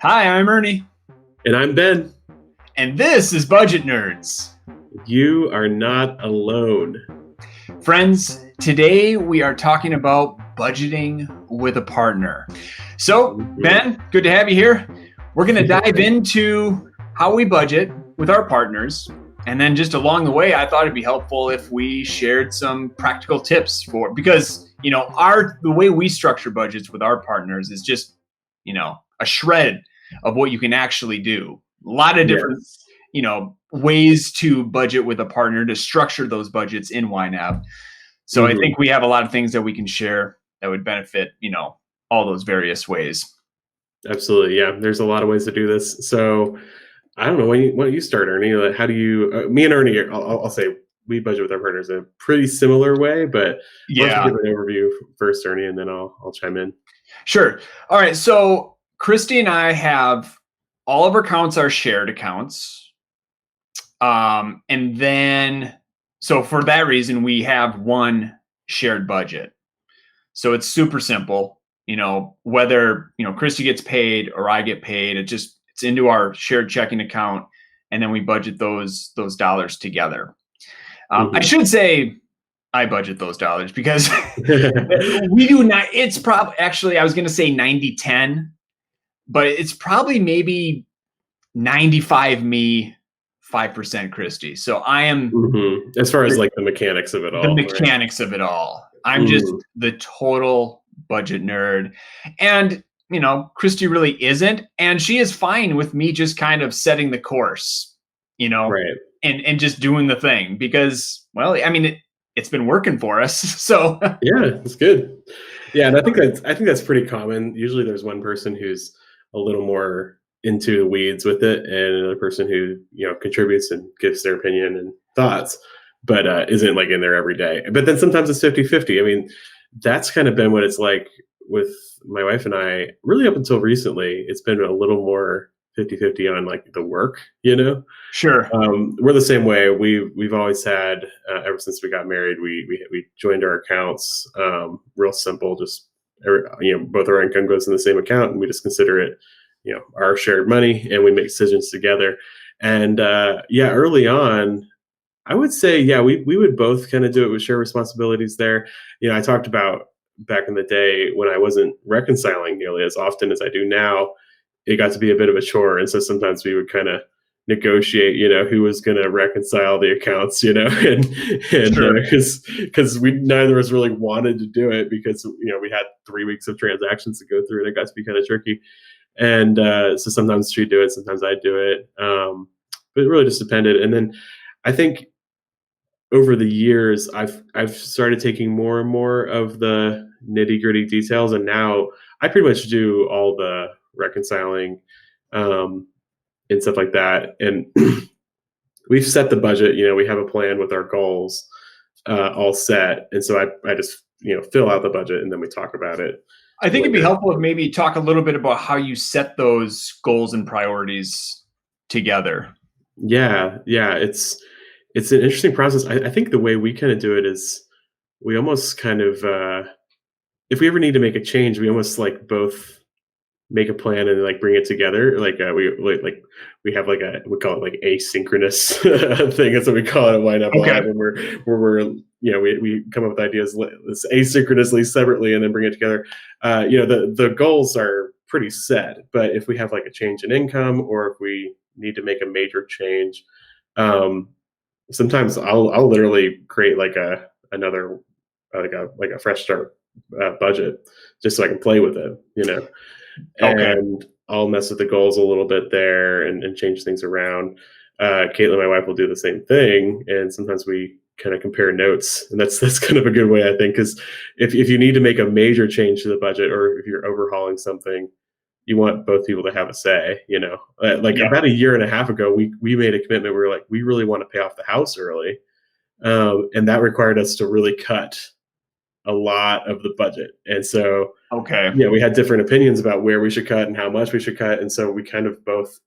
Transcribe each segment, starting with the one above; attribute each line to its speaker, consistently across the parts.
Speaker 1: Hi, I'm Ernie,
Speaker 2: And I'm Ben.
Speaker 1: and this is Budget Nerds.
Speaker 2: You are not alone.
Speaker 1: Friends, today we are talking about budgeting with a partner. So,
Speaker 2: Mhm.
Speaker 1: Ben, good to have you here. We're going to dive into how we budget with our partners. And then just along the way, I thought it'd be helpful if we shared some practical tips because, the way we structure budgets with our partners is just, a shred of what you can actually do. A lot of different
Speaker 2: Yes.
Speaker 1: ways to budget with a partner to structure those budgets in YNAB. So I
Speaker 2: hmm
Speaker 1: think we have a lot of things that we can share that would benefit, all those various ways.
Speaker 2: Absolutely. Yeah. There's a lot of ways to do this. So I don't know. Why don't you start, Ernie? Like, how do you? Me and Ernie, I'll say we budget with our partners in a pretty similar way. But why don't you
Speaker 1: Yeah,
Speaker 2: give an overview first, Ernie, and then I'll chime in.
Speaker 1: sure. All right. So Christy and I have all of our accounts are shared accounts. And then, so for that reason, we have one shared budget. So it's super simple. Whether, Christy gets paid or I get paid, it's into our shared checking account. And then we budget those dollars together. I
Speaker 2: hmm
Speaker 1: should say I budget those dollars because we do not, it's probably actually, I was going to say 90-10, but it's probably maybe 95 me, 5% Christy. So I am
Speaker 2: As far as like the mechanics of it
Speaker 1: the
Speaker 2: all, right?
Speaker 1: mechanics of it all. I'm just
Speaker 2: hmm
Speaker 1: the total budget nerd. And, Christy really isn't. And she is fine with me just kind of setting the course, you know,
Speaker 2: Right.
Speaker 1: and just doing the thing because, well, I mean, it's been working for us. So,
Speaker 2: Yeah, it's good. Yeah, and I think that's pretty common. Usually there's one person who's a little more into the weeds with it and another person who, contributes and gives their opinion and thoughts, but isn't like in there every day. But then sometimes it's 50-50. I mean, that's kind of been what it's like with my wife and I really up until recently. It's been a little more 50-50 on like the work,
Speaker 1: sure.
Speaker 2: we're the same way. We've always had ever since we got married. We joined our accounts. Real simple. Just both our income goes in the same account, and we just consider it, our shared money, and we make decisions together. And yeah, early on, I would say yeah, we would both kind of do it with share responsibilities there. I talked about back in the day when I wasn't reconciling nearly as often as I do now. It got to be a bit of a chore, and so sometimes we would kind of negotiate, who was going to reconcile the accounts, and
Speaker 1: Sure.
Speaker 2: because we neither of us really wanted to do it because we had 3 weeks of transactions to go through, and it got to be kind of tricky. And so sometimes she'd do it, sometimes I'd do it, but it really just depended. And then I think over the years, I've started taking more and more of the nitty gritty details, and now I pretty much do all the reconciling um, and stuff like that. And we've set the budget. We have a plan with our goals all set, and so I just fill out the budget and then we talk about it
Speaker 1: I think it'd be
Speaker 2: later.
Speaker 1: helpful if maybe talk a little bit about how you set those goals and priorities together.
Speaker 2: Yeah, yeah, it's an interesting process. I think the way we kind of do it is we almost kind of if we ever need to make a change, we almost like both make a plan and like bring it together. Like we have like we call it like asynchronous thing. That's what we call it at YNAB a
Speaker 1: Okay.
Speaker 2: lot when we're we come up with ideas asynchronously separately and then bring it together. The goals are pretty set, but if we have like a change in income or if we need to make a major change, um, sometimes I'll literally create like another like a fresh start budget just so I can play with it.
Speaker 1: Okay.
Speaker 2: And I'll mess with the goals a little bit there and change things around. Caitlin, my wife, will do the same thing, and sometimes we kind of compare notes, and that's kind of a good way, I think, because if you need to make a major change to the budget or if you're overhauling something, you want both people to have a say. Like
Speaker 1: Yeah.
Speaker 2: about a year and a half ago, we made a commitment. We were like, we really want to pay off the house early, and that required us to really cut a lot of the budget, and so
Speaker 1: Okay.
Speaker 2: we had different opinions about where we should cut and how much we should cut. And so we kind of both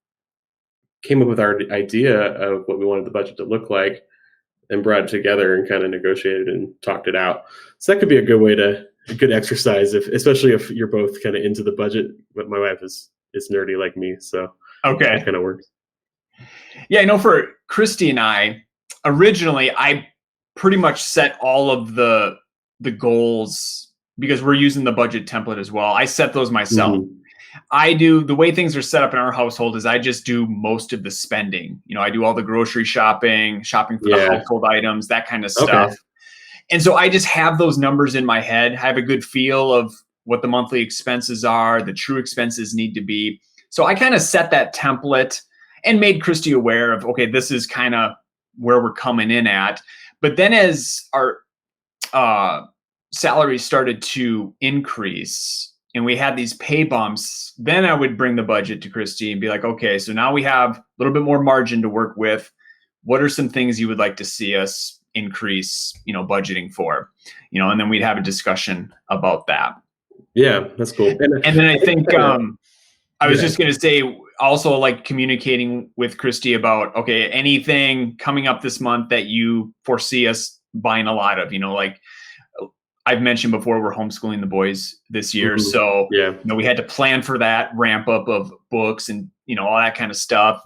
Speaker 2: came up with our idea of what we wanted the budget to look like and brought it together and kind of negotiated and talked it out. So that could be a good exercise, especially if you're both kind of into the budget. But my wife is is nerdy like me. So
Speaker 1: Okay.
Speaker 2: that kind of works.
Speaker 1: Yeah, I know for Christy and I, originally I pretty much set all of the goals because we're using the budget template as well. I set those myself.
Speaker 2: Mhm.
Speaker 1: I do the way things are set up in our household is I just do most of the spending. I do all the grocery shopping for the household items, that kind of stuff.
Speaker 2: Okay.
Speaker 1: And so I just have those numbers in my head, have a good feel of what the monthly expenses are, the true expenses need to be. So I kind of set that template and made Christy aware of, okay, this is kind of where we're coming in at. But then as our salary started to increase and we had these pay bumps, then I would bring the budget to Christy and be like, okay, so now we have a little bit more margin to work with. What are some things you would like to see us increase, budgeting for, and then we'd have a discussion about that.
Speaker 2: Yeah, that's cool.
Speaker 1: And then I think I was just going to say also like communicating with Christy about, okay, anything coming up this month that you foresee us buying a lot of, like I've mentioned before, we're homeschooling the boys this year.
Speaker 2: Mhm.
Speaker 1: So,
Speaker 2: Yeah.
Speaker 1: we had to plan for that ramp up of books and, all that kind of stuff.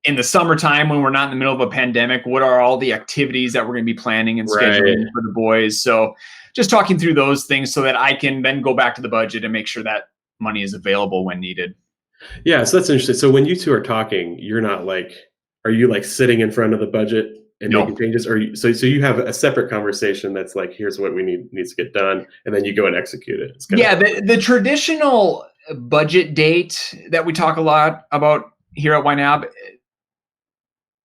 Speaker 1: In the summertime, when we're not in the middle of a pandemic, what are all the activities that we're going to be planning and scheduling for the boys? So just talking through those things so that I can then go back to the budget and make sure that money is available when needed.
Speaker 2: Yeah, so that's interesting. So when you two are talking, you're not like, are you like sitting in front of the budget and
Speaker 1: No.
Speaker 2: making changes? Or so you have a separate conversation that's like, here's what we needs to get done, and then you go and execute it. It's
Speaker 1: Yeah, the traditional budget date that we talk a lot about here at YNAB,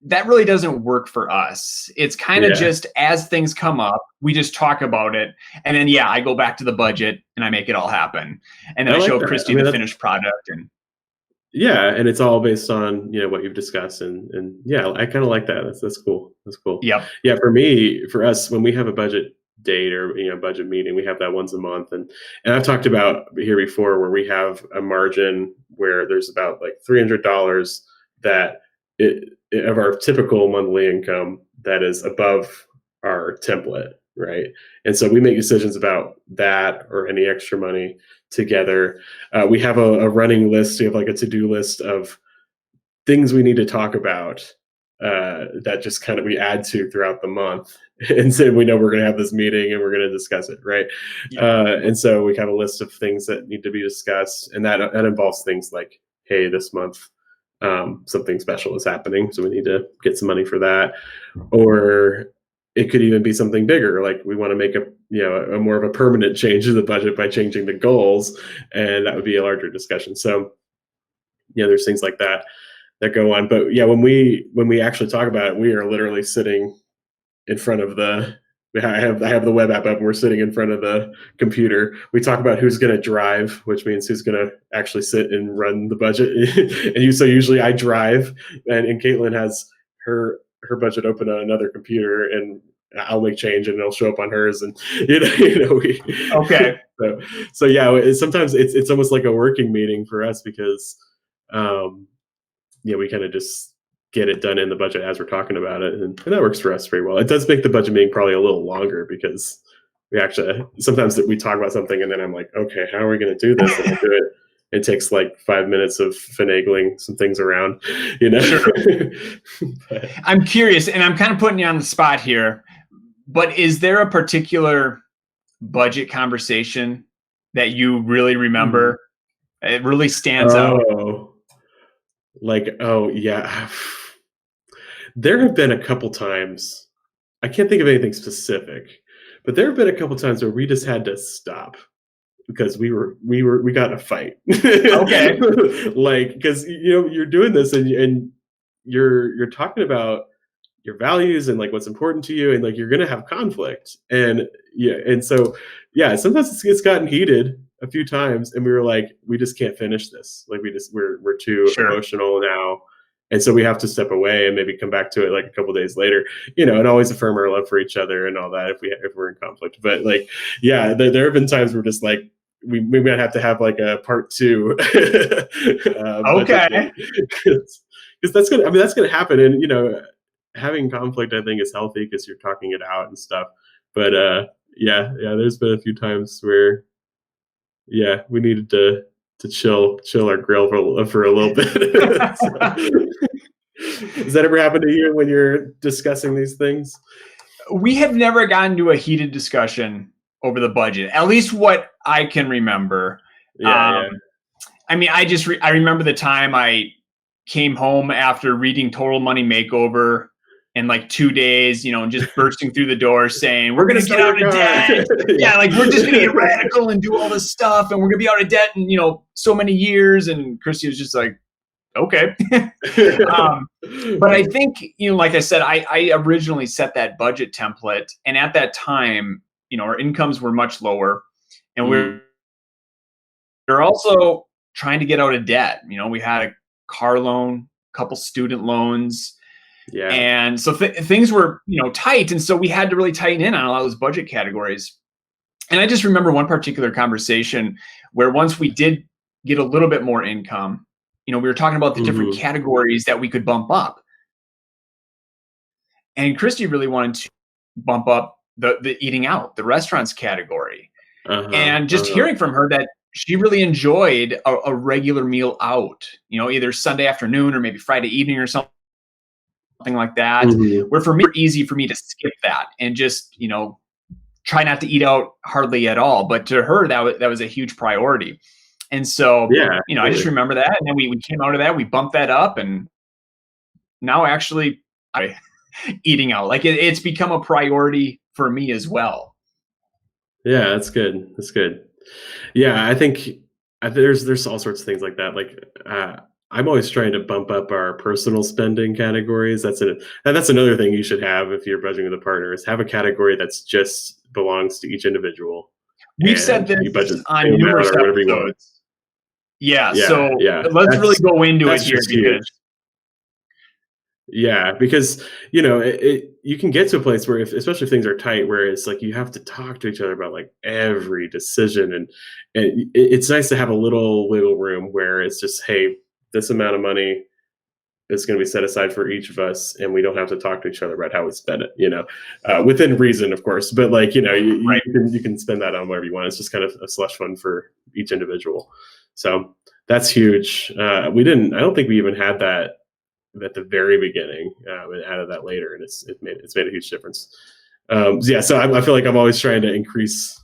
Speaker 1: that really doesn't work for us. It's kind of just as things come up, we just talk about it. And then, I go back to the budget and I make it all happen. And then I show Christy the finished product. And
Speaker 2: and it's all based on, what you've discussed. And I kind of like that. That's cool. That's cool.
Speaker 1: Yep.
Speaker 2: Yeah. For us, when we have a budget date or, budget meeting, we have that once a month. And I've talked about here before where we have a margin where there's about like $300 that of our typical monthly income that is above our template, right? And so we make decisions about that or any extra money together. We have a running list. We have like a to-do list of things we need to talk about that just kind of we add to throughout the month. And so we know we're going to have this meeting and we're going to discuss it, right? And so we have a list of things that need to be discussed. And that involves things like, hey, this month, something special is happening, so we need to get some money for that. Or it could even be something bigger, like we want to make a more of a permanent change to the budget by changing the goals, and that would be a larger discussion. So there's things like that go on. But when we actually talk about it, we are literally sitting in front of I have the web app up and we're sitting in front of the computer. We talk about who's going to drive, which means who's going to actually sit and run the budget. And so usually I drive and Caitlin has her budget open on another computer and I'll make change and it'll show up on hers. And,
Speaker 1: okay.
Speaker 2: So sometimes it's almost like a working meeting for us because, we kind of just get it done in the budget as we're talking about it. And that works for us very well. It does make the budget meeting probably a little longer because we actually, sometimes we talk about something and then I'm like, okay, how are we going to do this? And I do it. It takes like 5 minutes of finagling some things around,
Speaker 1: Sure. I'm curious, and I'm kind of putting you on the spot here, but is there a particular budget conversation that you really remember? It really stands out.
Speaker 2: Yeah. There have been a couple times, I can't think of anything specific, but there have been a couple times where we just had to stop because we got in a fight.
Speaker 1: Okay.
Speaker 2: Like, because you're doing this and you're talking about your values and like what's important to you, and like you're gonna have conflict. And so sometimes it's gotten heated a few times, and we were like, we just can't finish this. Like we're too emotional now. And so we have to step away and maybe come back to it like a couple days later, and always affirm our love for each other and all that if we're in conflict. But like, there have been times where just like we might have to have like a part 2.
Speaker 1: Okay.
Speaker 2: Because that's gonna happen, and having conflict I think is healthy because you're talking it out and stuff. But there's been a few times where we needed to chill our grill for a little bit. Does that ever happen to you when you're discussing these things?
Speaker 1: We have never gotten to a heated discussion over the budget, at least what I can remember.
Speaker 2: Yeah.
Speaker 1: I mean, I remember the time I came home after reading Total Money Makeover in like 2 days, and just bursting through the door saying, we're going to get out of debt. Yeah, like we're just going to get radical and do all this stuff. And we're going to be out of debt in, so many years. And Christy was just like, okay. But I think, like I said, I originally set that budget template. And at that time, our incomes were much lower. And we're also trying to get out of debt. We had a car loan, a couple student loans.
Speaker 2: Yeah.
Speaker 1: And so things were, tight. And so we had to really tighten in on a lot of those budget categories. And I just remember one particular conversation where once we did get a little bit more income, we were talking about the different categories that we could bump up. And Christy really wanted to bump up the eating out, the restaurants category. And just hearing from her that she really enjoyed a regular meal out, either Sunday afternoon or maybe Friday evening or something like that, where for me, it's easy for me to skip that and just, try not to eat out hardly at all. But to her, that was a huge priority. And so, I just remember that. And then we came out of that, we bumped that up, and now actually eating out, like it's become a priority for me as well.
Speaker 2: Yeah, that's good. That's good. Yeah, I think there's all sorts of things like that. Like I'm always trying to bump up our personal spending categories. And that's another thing you should have if you're budgeting with a partner, is have a category that's just belongs to each individual.
Speaker 1: We've said this on numerous episodes. Yeah, so let's really go into it here.
Speaker 2: Because you can get to a place where, especially if things are tight, where it's like you have to talk to each other about like every decision, and it's nice to have a little wiggle room where it's just, hey, this amount of money is going to be set aside for each of us, and we don't have to talk to each other about how we spend it. Within reason, of course, but like you can spend that on whatever you want. It's just kind of a slush fund for each individual. So that's huge. I don't think we even had that at the very beginning. We added that later, and it's made a huge difference. So I feel like I'm always trying to increase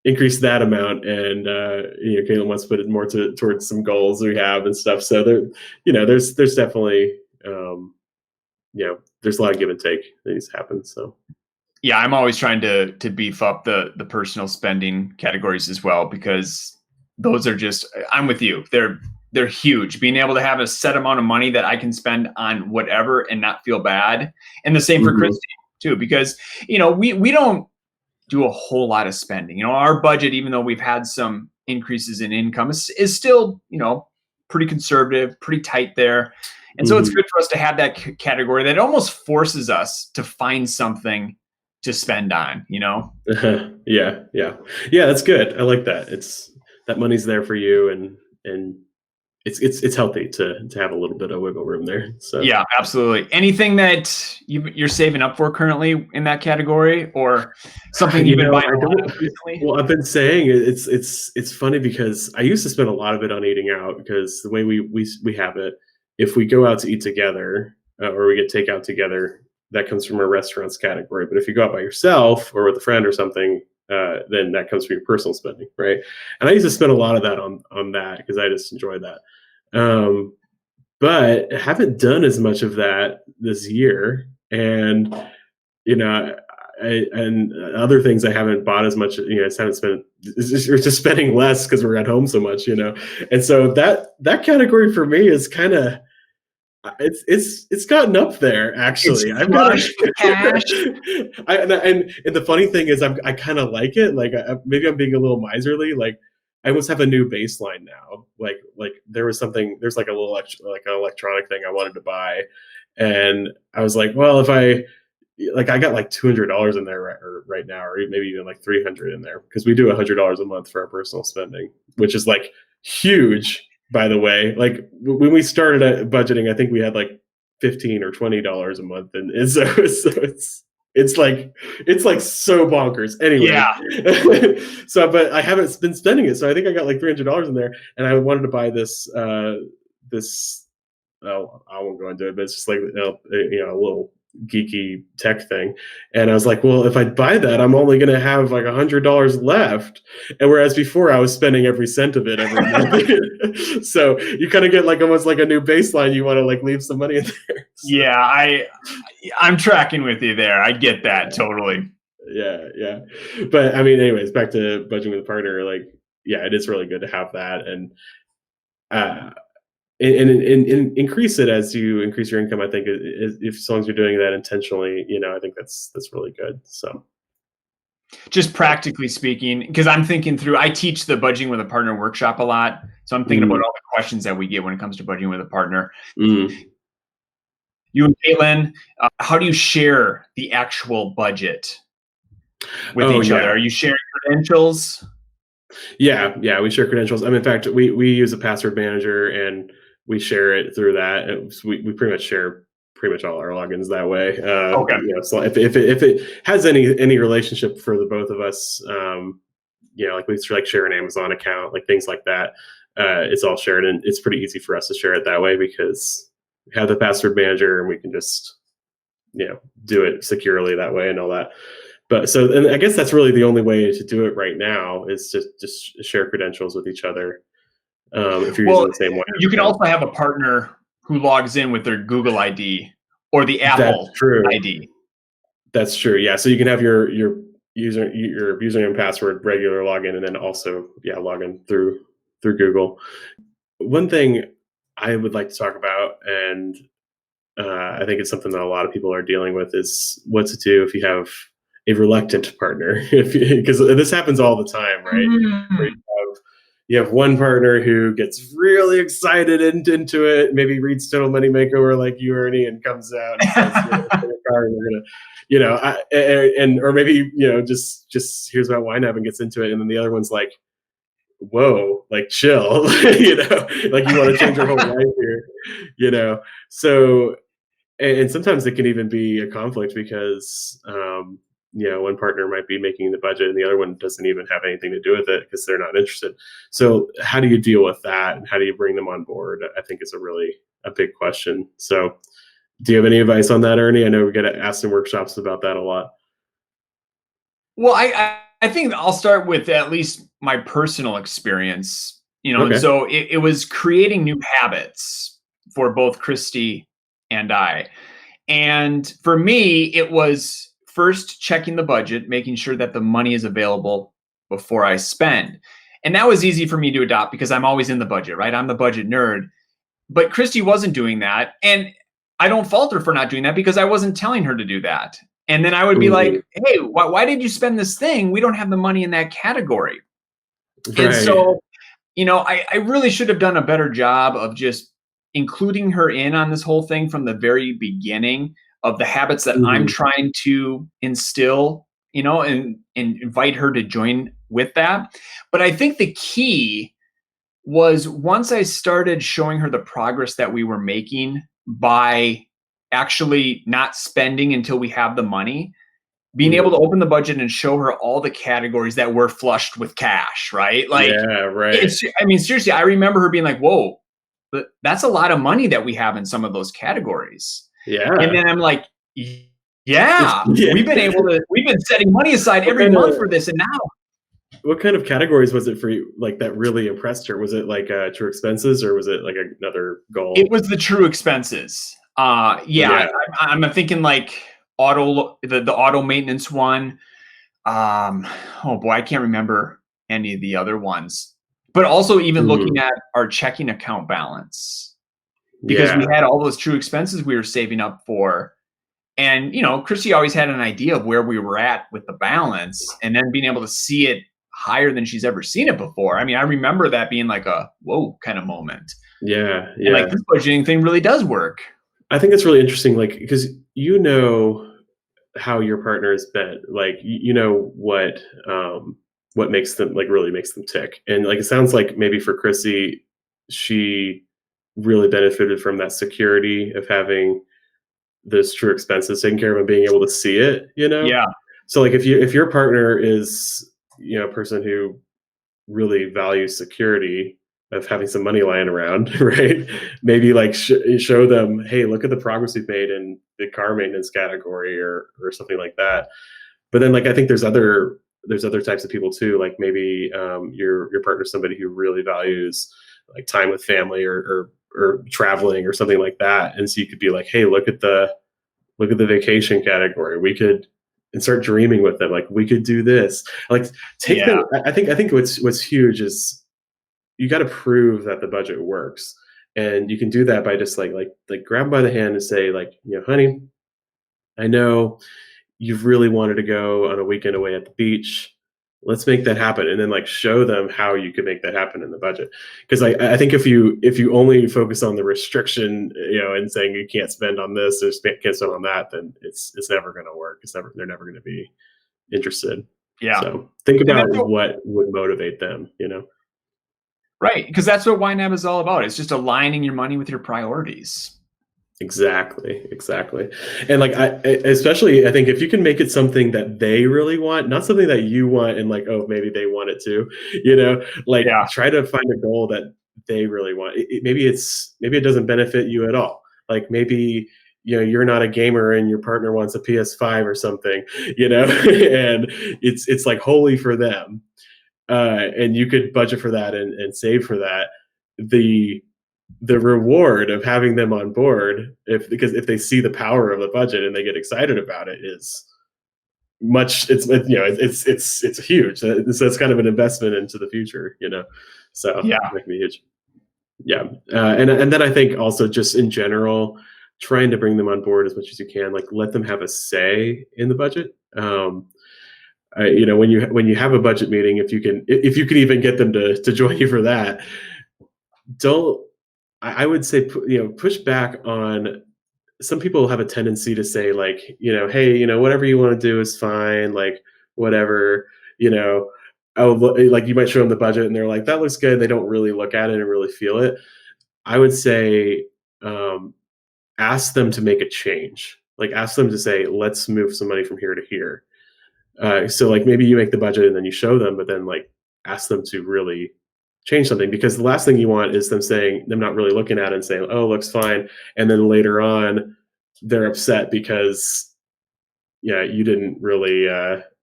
Speaker 2: that amount, and Caitlin wants to put it more towards some goals we have and stuff. So there's definitely there's a lot of give and take that needs to happen. So
Speaker 1: yeah, I'm always trying to beef up the personal spending categories as well, because those are just, I'm with you. They're huge. Being able to have a set amount of money that I can spend on whatever and not feel bad. And the same for Christy too, because, we don't do a whole lot of spending. Our budget, even though we've had some increases in income, is still, pretty conservative, pretty tight there. And so it's good for us to have that category that almost forces us to find something to spend on,
Speaker 2: Yeah, that's good. I like that. That money's there for you, and it's healthy to have a little bit of wiggle room there. So
Speaker 1: yeah, absolutely. Anything that you're saving up for currently in that category, or something you've been buying recently?
Speaker 2: Well, I've been saying it's funny because I used to spend a lot of it on eating out, because the way we have it, if we go out to eat together or we get takeout together, that comes from a restaurants category. But if you go out by yourself or with a friend or something, then that comes from your personal spending, right? And I used to spend a lot of that on that because I just enjoy that. But I haven't done as much of that this year, and and other things I haven't bought as much. I just haven't spent. We're just spending less because we're at home so much, And so that category for me is kind of. It's gotten up there, actually. I've got cash. And the funny thing is, I kind of like it. Like maybe I'm being a little miserly. Like I almost have a new baseline now. Like there's like a little like an electronic thing I wanted to buy, and I was like, well, if I got like $200 in there right now, or maybe even like $300 in there, because we do $100 a month for our personal spending, which is like huge. By the way, like when we started budgeting, I think we had like $15 or $20 a month, and so it's It's like so bonkers. Anyway,
Speaker 1: Yeah.
Speaker 2: so but I haven't been spending it, so I think I got like $300 in there, and I wanted to buy this. Oh, I won't go into it, but it's just like a little geeky tech thing. And I was like, well, if I buy that, I'm only going to have like $100 left. And whereas before I was spending every cent of it every month. So you kind of get like almost like a new baseline. You want to like leave some money in there. So,
Speaker 1: yeah, I'm tracking with you there. I get that totally.
Speaker 2: Yeah. But I mean, anyways, back to budgeting with a partner, like, yeah, it is really good to have that. And, and increase it as you increase your income. I think if as long as you're doing that intentionally, I think that's really good. So
Speaker 1: just practically speaking, because I'm thinking through, I teach the budgeting with a partner workshop a lot. So I'm thinking about all the questions that we get when it comes to budgeting with a partner. You and Caitlin, how do you share the actual budget with each other? Are you sharing credentials?
Speaker 2: Yeah, we share credentials. I mean, in fact, we use a password manager and we share it through that. We pretty much share pretty much all our logins that way.
Speaker 1: Okay.
Speaker 2: So if it has any relationship for the both of us, like we share an Amazon account, like things like that. It's all shared, and it's pretty easy for us to share it that way because we have the password manager and we can just do it securely that way and all that. But and I guess that's really the only way to do it right now is just share credentials with each other. If you're using the same one.
Speaker 1: You can also have a partner who logs in with their Google ID or the Apple ID.
Speaker 2: That's true. Yeah. So you can have your username and password regular login, and then also log in through Google. One thing I would like to talk about, and I think it's something that a lot of people are dealing with, is what to do if you have a reluctant partner, because this happens all the time, right? Where you have one partner who gets really excited into it, maybe reads Total Money Makeover like you, Ernie, and comes out and says, we're gonna, or maybe just hears about YNAB and gets into it, and then the other one's like, whoa, like chill, like you want to change your whole life here, So, and sometimes it can even be a conflict because one partner might be making the budget and the other one doesn't even have anything to do with it because they're not interested. So how do you deal with that, and how do you bring them on board? I think is a big question. So do you have any advice on that, Ernie? I know we get asked in workshops about that a lot.
Speaker 1: Well, I think I'll start with at least my personal experience.
Speaker 2: Okay.
Speaker 1: So it was creating new habits for both Christy and I. And for me, it was first checking the budget, making sure that the money is available before I spend. And that was easy for me to adopt because I'm always in the budget, right? I'm the budget nerd. But Christy wasn't doing that. And I don't fault her for not doing that because I wasn't telling her to do that. And then I would be like, hey, why did you spend this thing? We don't have the money in that category. Right. And so, I really should have done a better job of just including her in on this whole thing from the very beginning of the habits that I'm trying to instill, and invite her to join with that. But I think the key was once I started showing her the progress that we were making by actually not spending until we have the money, being able to open the budget and show her all the categories that were flushed with cash, right? Like, right. Seriously, I remember her being like, whoa, but that's a lot of money that we have in some of those categories. Yeah. And then I'm like, we've been setting money aside every month for this. And now.
Speaker 2: What kind of categories was it for you, like, that really impressed her? Was it like true expenses, or was it like another goal?
Speaker 1: It was the true expenses. I'm thinking like the auto maintenance one. Oh boy, I can't remember any of the other ones. But also even looking at our checking account balance, because we had all those true expenses we were saving up for. And, Christy always had an idea of where we were at with the balance, and then being able to see it higher than she's ever seen it before. I mean, I remember that being like a whoa kind of moment. Yeah. And like, this budgeting thing really does work.
Speaker 2: I think it's really interesting, like, because how your partner has been, like, what makes them, like, really makes them tick. And like, it sounds like maybe for Chrissy, she really benefited from that security of having those true expenses taken care of and being able to see it,
Speaker 1: Yeah.
Speaker 2: So like if your partner is, a person who really values security of having some money lying around, right? Maybe like show them, hey, look at the progress we've made in the car maintenance category or something like that. But then like I think there's other types of people too. Like maybe your partner's somebody who really values like time with family or traveling or something like that. And so you could be like, hey, look at the vacation category. We could and start dreaming with them. Like we could do this. Like take them. I think what's huge is you got to prove that the budget works. And you can do that by just like grab them by the hand and say like, honey, I know you've really wanted to go on a weekend away at the beach. Let's make that happen. And then like show them how you can make that happen in the budget. Because I think if you only focus on the restriction, and saying you can't spend on this or can't spend on that, then it's never going to work. They're never going to be interested.
Speaker 1: Yeah.
Speaker 2: So think about what would motivate them,
Speaker 1: Right. Because that's what YNAB is all about. It's just aligning your money with your priorities.
Speaker 2: Exactly. And like especially I think if you can make it something that they really want, not something that you want and like, oh, maybe they want it too, try to find a goal that they really want. Maybe it doesn't benefit you at all. Like maybe you're not a gamer and your partner wants a PS5 or something, and it's like holy for them. And you could budget for that and save for that. The reward of having them on board, because if they see the power of the budget and they get excited about it, is much. It's huge. So it's kind of an investment into the future, So
Speaker 1: yeah,
Speaker 2: that can be huge. Yeah, and then I think also just in general, trying to bring them on board as much as you can. Like let them have a say in the budget. When you have a budget meeting, if you can even get them to join you for that, I would say, push back on. Some people have a tendency to say like, hey, whatever you want to do is fine. Like whatever, like you might show them the budget and they're like, that looks good. They don't really look at it and really feel it. I would say, ask them to make a change. Like ask them to say, let's move some money from here to here. So like maybe you make the budget and then you show them, but then like ask them to really change something, because the last thing you want is them not really looking at it and saying, oh, looks fine. And then later on they're upset because you didn't really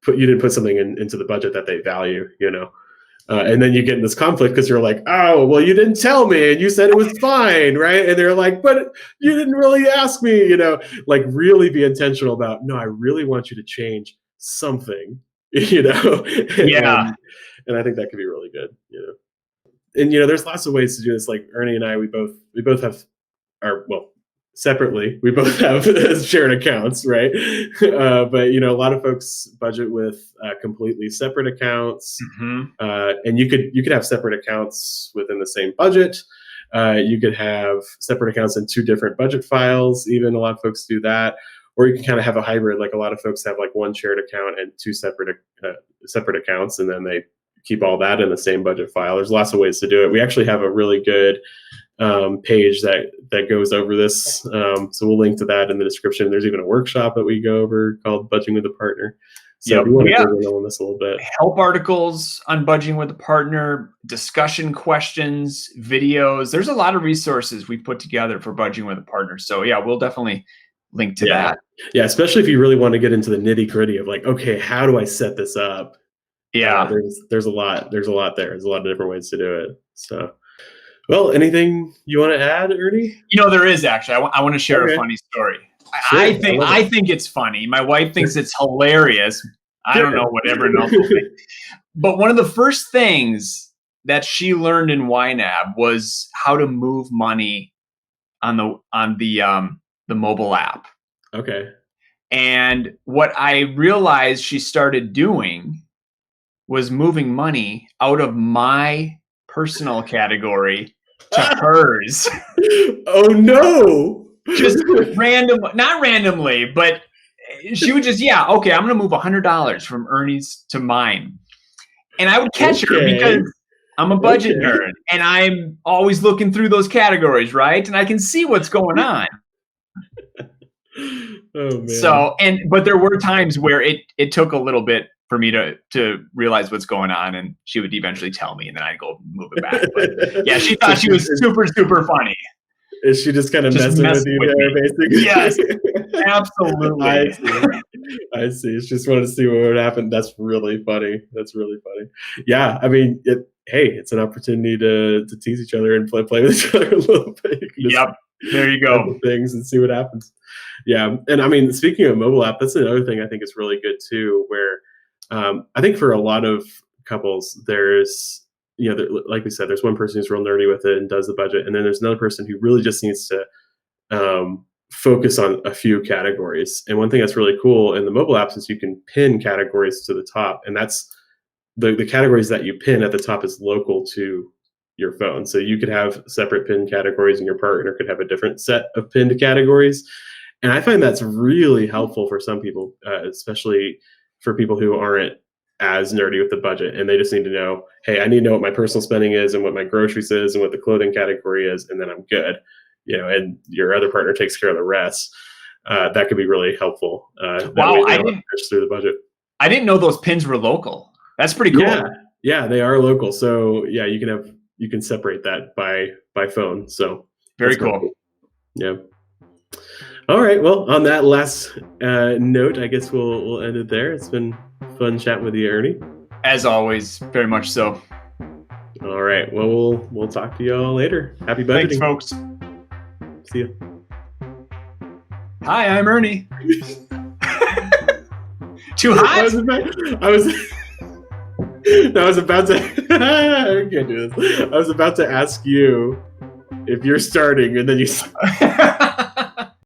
Speaker 2: put something into the budget that they value, and then you get in this conflict because you're like, oh, well, you didn't tell me and you said it was fine, right? And they're like, but you didn't really ask me, like really be intentional about, no, I really want you to change something,
Speaker 1: Yeah.
Speaker 2: And I think that could be really good, And there's lots of ways to do this. Like Ernie and I, we both have separately, we both have shared accounts, right? But a lot of folks budget with completely separate accounts, and you could have separate accounts within the same budget. You could have separate accounts in 2 different budget files. Even a lot of folks do that, or you can kind of have a hybrid. Like a lot of folks have like 1 shared account and 2 separate accounts, and then they keep all that in the same budget file. There's lots of ways to do it. We actually have a really good page that goes over this. So we'll link to that in the description. There's even a workshop that we go over called Budgeting with a Partner. So if you want to dig in on this a little bit.
Speaker 1: Help articles on budgeting with a partner, discussion questions, videos. There's a lot of resources we put together for budgeting with a partner. So yeah, we'll definitely link to that.
Speaker 2: Yeah, especially if you really want to get into the nitty gritty of like, okay, how do I set this up?
Speaker 1: Yeah,
Speaker 2: there's a lot there. There's a lot of different ways to do it. So, well, anything you want to add, Ernie?
Speaker 1: There is actually. I want to share a funny story.
Speaker 2: Sure,
Speaker 1: I think it's funny. My wife thinks it's hilarious. I don't know what everyone else will think. But one of the first things that she learned in YNAB was how to move money on the mobile app.
Speaker 2: Okay.
Speaker 1: And what I realized she started doing was moving money out of my personal category to hers.
Speaker 2: Oh no!
Speaker 1: Just not randomly, but she would just, okay, I'm gonna move $100 from Ernie's to mine, and I would catch her because I'm a budget nerd and I'm always looking through those categories, right? And I can see what's going on.
Speaker 2: Oh man.
Speaker 1: So, but there were times where it took a little bit for me to realize what's going on, and she would eventually tell me, and then I'd go move it back. But yeah, she thought she was super, super funny.
Speaker 2: Is she just kind of messing with you there, basically?
Speaker 1: Yes, absolutely.
Speaker 2: I see. She just wanted to see what would happen. That's really funny. Yeah, I mean, it's an opportunity to tease each other and play with each other a little bit.
Speaker 1: Yep. There you go.
Speaker 2: Things and see what happens. Yeah, and I mean, speaking of mobile app, that's another thing I think is really good too. Where I think for a lot of couples, there's like we said, there's one person who's real nerdy with it and does the budget, and then there's another person who really just needs to focus on a few categories. And one thing that's really cool in the mobile apps is you can pin categories to the top, and that's the categories that you pin at the top is local to your phone. So you could have separate pin categories, and your partner could have a different set of pinned categories. And I find that's really helpful for some people, especially for people who aren't as nerdy with the budget, and they just need to know, hey, I need to know what my personal spending is and what my groceries is and what the clothing category is, and then I'm good. And your other partner takes care of the rest. That could be really helpful.
Speaker 1: Wow, I didn't
Speaker 2: push through the budget.
Speaker 1: I didn't know those pins were local. That's pretty cool.
Speaker 2: Yeah, they are local. So yeah, you can separate that by phone. So
Speaker 1: very cool.
Speaker 2: Yeah. All right. Well, on that last note, I guess we'll end it there. It's been fun chatting with you, Ernie.
Speaker 1: As always, very much so.
Speaker 2: All right. Well, we'll talk to you all later. Happy budgeting.
Speaker 1: Thanks, folks.
Speaker 2: See ya.
Speaker 1: Hi, I'm Ernie. Too hot?
Speaker 2: I was about to. I can't do this. I was about to ask you if you're starting, and then you.